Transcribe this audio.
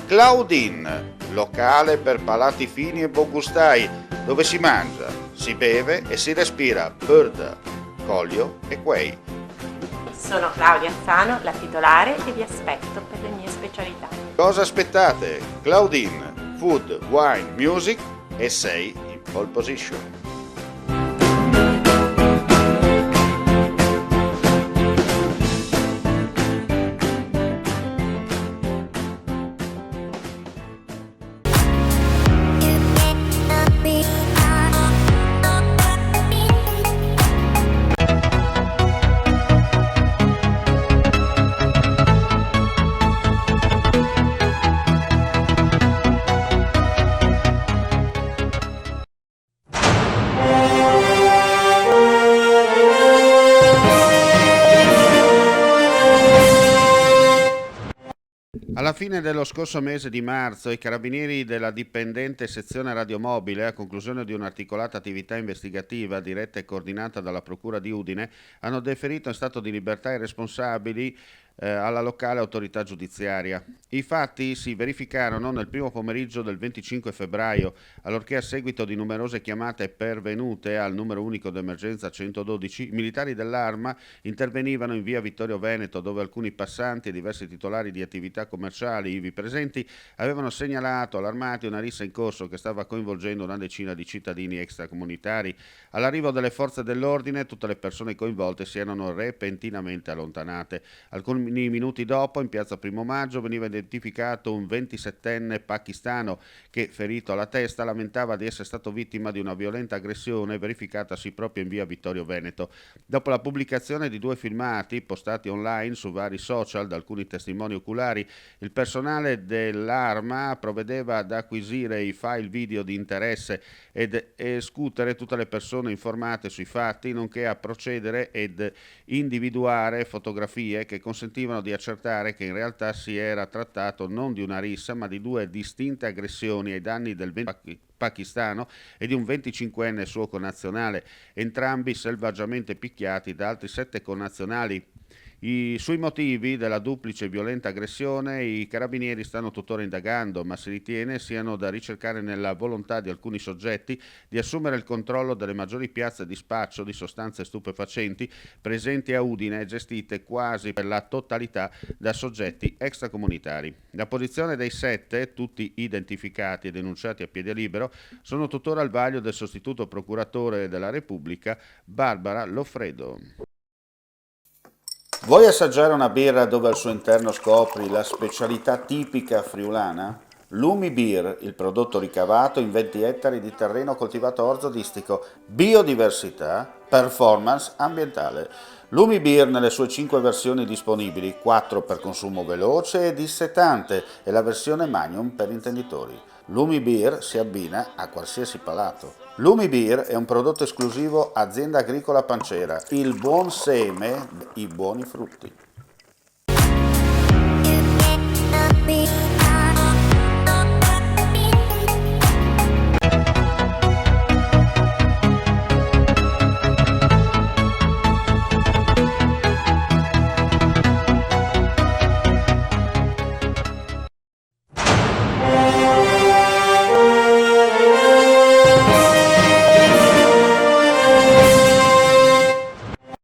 Claudine, locale per palati fini e buongustai, dove si mangia, si beve e si respira bird, Collio e Quay. Sono Claudia Azzano, la titolare, e vi aspetto per le mie specialità. Cosa aspettate? Claudine, food, wine, music e sei in pole position. Alla fine dello scorso mese di marzo, i carabinieri della dipendente sezione radiomobile, a conclusione di un'articolata attività investigativa diretta e coordinata dalla Procura di Udine, hanno deferito in stato di libertà i responsabili alla locale autorità giudiziaria. I fatti si verificarono nel primo pomeriggio del 25 febbraio, allorché a seguito di numerose chiamate pervenute al numero unico d'emergenza 112, i militari dell'Arma intervenivano in via Vittorio Veneto, dove alcuni passanti e diversi titolari di attività commerciali ivi presenti avevano segnalato allarmati una rissa in corso che stava coinvolgendo una decina di cittadini extracomunitari. All'arrivo delle forze dell'ordine, tutte le persone coinvolte si erano repentinamente allontanate. Alcuni minuti dopo, in piazza Primo Maggio, veniva identificato un 27enne pakistano che, ferito alla testa, lamentava di essere stato vittima di una violenta aggressione verificatasi proprio in via Vittorio Veneto. Dopo la pubblicazione di 2 filmati postati online su vari social da alcuni testimoni oculari, il personale dell'Arma provvedeva ad acquisire i file video di interesse ed escutere tutte le persone informate sui fatti, nonché a procedere ed individuare fotografie che consentivano di accertare che in realtà si era trattato non di una rissa, ma di 2 distinte aggressioni ai danni del pakistano e di un 25enne suo connazionale, entrambi selvaggiamente picchiati da altri 7 connazionali. Sui motivi della duplice violenta aggressione i carabinieri stanno tuttora indagando, ma si ritiene siano da ricercare nella volontà di alcuni soggetti di assumere il controllo delle maggiori piazze di spaccio di sostanze stupefacenti presenti a Udine e gestite quasi per la totalità da soggetti extracomunitari. La posizione dei 7, tutti identificati e denunciati a piede libero, sono tuttora al vaglio del sostituto procuratore della Repubblica Barbara Loffredo. Vuoi assaggiare una birra dove al suo interno scopri la specialità tipica friulana? Lumi Beer, il prodotto ricavato in 20 ettari di terreno coltivato orzodistico, biodiversità, performance ambientale. Lumi Beer nelle sue 5 versioni disponibili, 4 per consumo veloce e dissetante e la versione Magnum per intenditori. Lumi Beer si abbina a qualsiasi palato. Lumi Beer è un prodotto esclusivo Azienda Agricola Pancera, il buon seme, i buoni frutti.